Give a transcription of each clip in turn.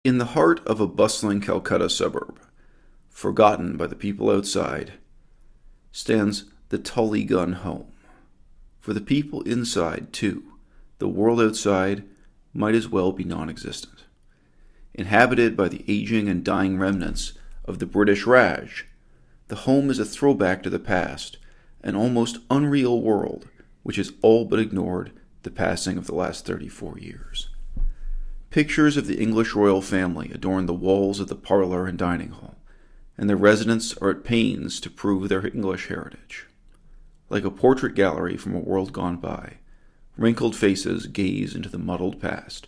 In the heart of a bustling Calcutta suburb, forgotten by the people outside, stands the Tully Gun home. For the people inside, too, the world outside might as well be non-existent. Inhabited by the aging and dying remnants of the British Raj, the home is a throwback to the past, an almost unreal world which has all but ignored the passing of the last 34 years. Pictures of the English royal family adorn the walls of the parlor and dining hall, and the residents are at pains to prove their English heritage. Like a portrait gallery from a world gone by, wrinkled faces gaze into the muddled past.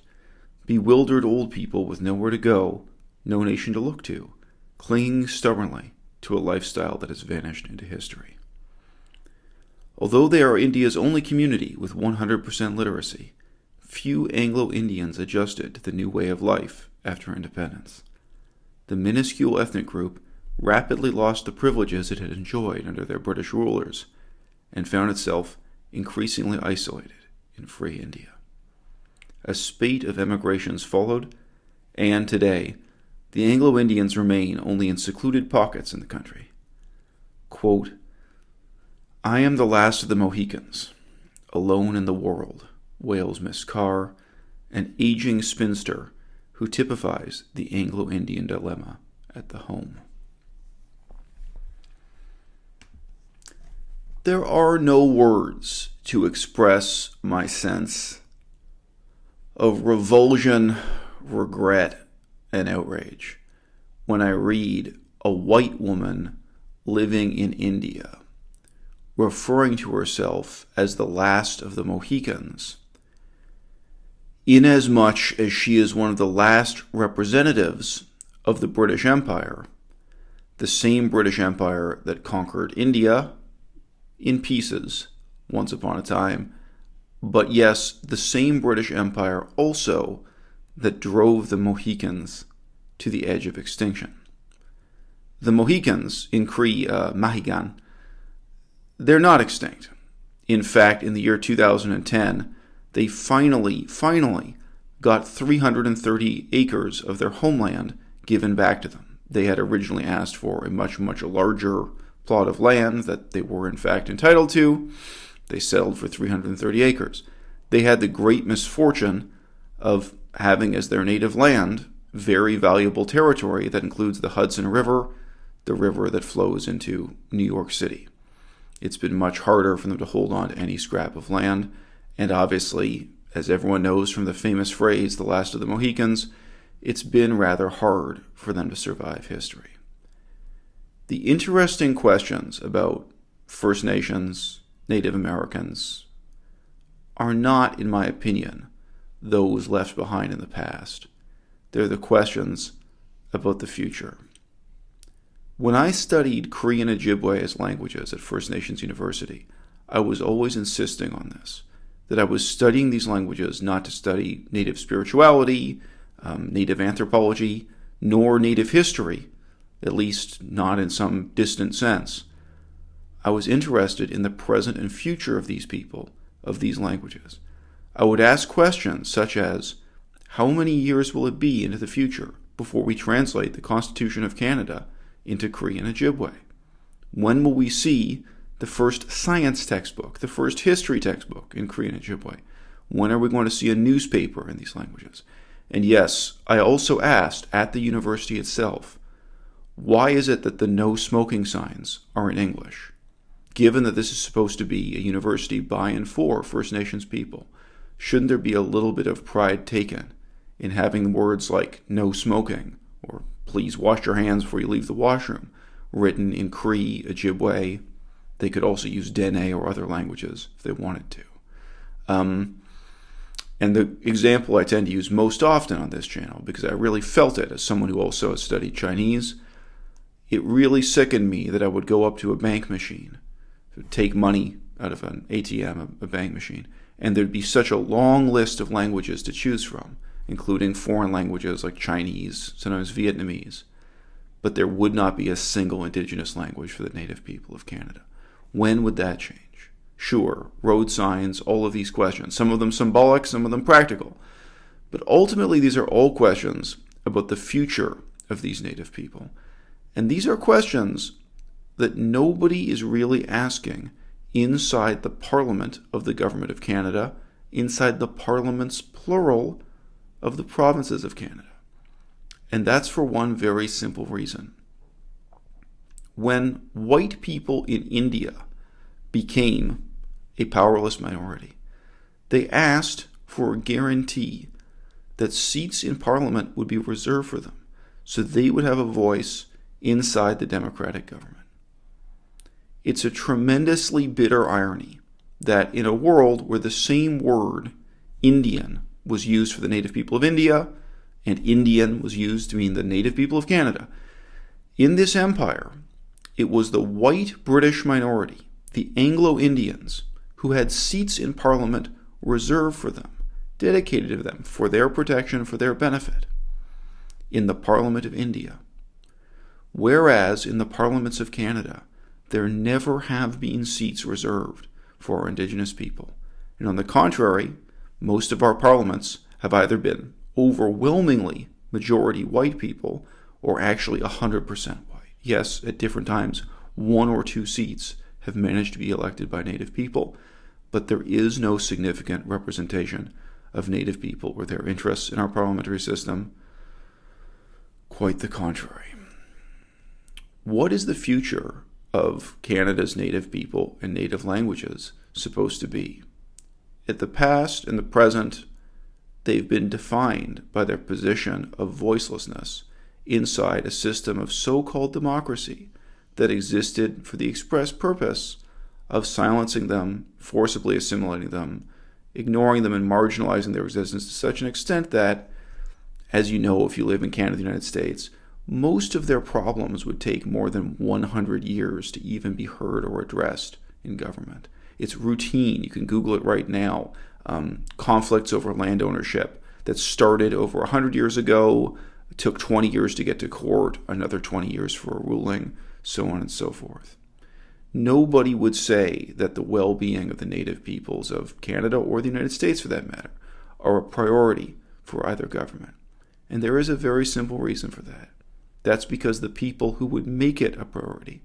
Bewildered old people with nowhere to go, no nation to look to, clinging stubbornly to a lifestyle that has vanished into history. Although they are India's only community with 100% literacy, few Anglo-Indians adjusted to the new way of life after independence. The minuscule ethnic group rapidly lost the privileges it had enjoyed under their British rulers and found itself increasingly isolated in free India. A spate of emigrations followed, and today, the Anglo-Indians remain only in secluded pockets in the country. Quote, "I am the last of the Mohicans, alone in the world," wails Miss Carr, an aging spinster who typifies the Anglo-Indian dilemma at the home. There are no words to express my sense of revulsion, regret, and outrage when I read a white woman living in India referring to herself as the last of the Mohicans, inasmuch as she is one of the last representatives of the British Empire, the same British Empire that conquered India in pieces once upon a time, but yes, the same British Empire also that drove the Mohicans to the edge of extinction. The Mohicans in Cree Mahigan, they're not extinct. In fact, in the year 2010, they finally got 330 acres of their homeland given back to them. They had originally asked for a much larger plot of land that they were in fact entitled to. They settled for 330 acres. They had the great misfortune of having as their native land very valuable territory that includes the Hudson River, the river that flows into New York City. It's been much harder for them to hold on to any scrap of land, and obviously, as everyone knows from the famous phrase, the last of the Mohicans, it's been rather hard for them to survive history. The interesting questions about First Nations, Native Americans, are not, in my opinion, those left behind in the past. They're the questions about the future. When I studied Cree and Ojibwe as languages at First Nations University, I was always insisting on this, that I was studying these languages not to study Native spirituality, Native anthropology, nor Native history, at least not in some distant sense. I was interested in the present and future of these people, of these languages. I would ask questions such as, how many years will it be into the future before we translate the Constitution of Canada into Cree and Ojibwe? When will we see the first science textbook, the first history textbook in Cree and Ojibwe? When are we going to see a newspaper in these languages? And yes, I also asked at the university itself, why is it that the no smoking signs are in English? Given that this is supposed to be a university by and for First Nations people, shouldn't there be a little bit of pride taken in having words like no smoking or please wash your hands before you leave the washroom written in Cree, Ojibwe? They could also use Dene or other languages if they wanted to. And the example I tend to use most often on this channel, because I really felt it as someone who also has studied Chinese, it really sickened me that I would go up to a bank machine, take money out of an ATM, a bank machine, and there'd be such a long list of languages to choose from, including foreign languages like Chinese, sometimes Vietnamese, but there would not be a single indigenous language for the native people of Canada. When would that change? Sure, road signs, all of these questions, some of them symbolic, some of them practical. But ultimately, these are all questions about the future of these Native people. And these are questions that nobody is really asking inside the Parliament of the Government of Canada, inside the parliaments, plural, of the provinces of Canada. And that's for one very simple reason. When white people in India became a powerless minority, they asked for a guarantee that seats in Parliament would be reserved for them, so they would have a voice inside the democratic government. It's a tremendously bitter irony that in a world where the same word, Indian, was used for the native people of India, and Indian was used to mean the native people of Canada, in this empire, it was the white British minority, the Anglo-Indians, who had seats in Parliament reserved for them, dedicated to them, for their protection, for their benefit, in the Parliament of India. Whereas in the parliaments of Canada, there never have been seats reserved for our Indigenous people. And on the contrary, most of our parliaments have either been overwhelmingly majority white people or actually 100% white. Yes, at different times, 1 or 2 seats have managed to be elected by Native people, but there is no significant representation of Native people or their interests in our parliamentary system. Quite the contrary. What is the future of Canada's Native people and Native languages supposed to be? At the past and the present, they've been defined by their position of voicelessness inside a system of so-called democracy that existed for the express purpose of silencing them, forcibly assimilating them, ignoring them and marginalizing their existence to such an extent that, as you know if you live in Canada, the United States, most of their problems would take more than 100 years to even be heard or addressed in government. It's routine. You can Google it right now. Conflicts over land ownership that started over 100 years ago, took 20 years to get to court, another 20 years for a ruling, so on and so forth. Nobody would say that the well-being of the Native peoples of Canada, or the United States for that matter, are a priority for either government. And there is a very simple reason for that. That's because the people who would make it a priority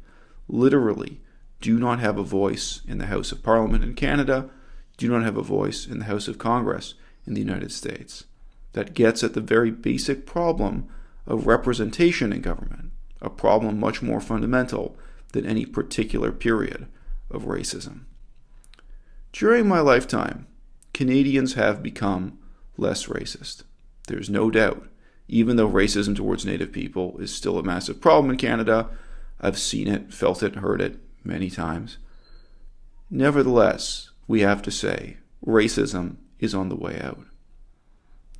literally do not have a voice in the House of Parliament in Canada, do not have a voice in the House of Congress in the United States. That gets at the very basic problem of representation in government, a problem much more fundamental than any particular period of racism. During my lifetime, Canadians have become less racist. There's no doubt. Even though racism towards Native people is still a massive problem in Canada, I've seen it, felt it, heard it many times. Nevertheless, we have to say, racism is on the way out.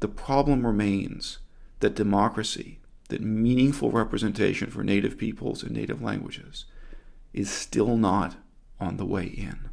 The problem remains that democracy, that meaningful representation for Native peoples and Native languages, is still not on the way in.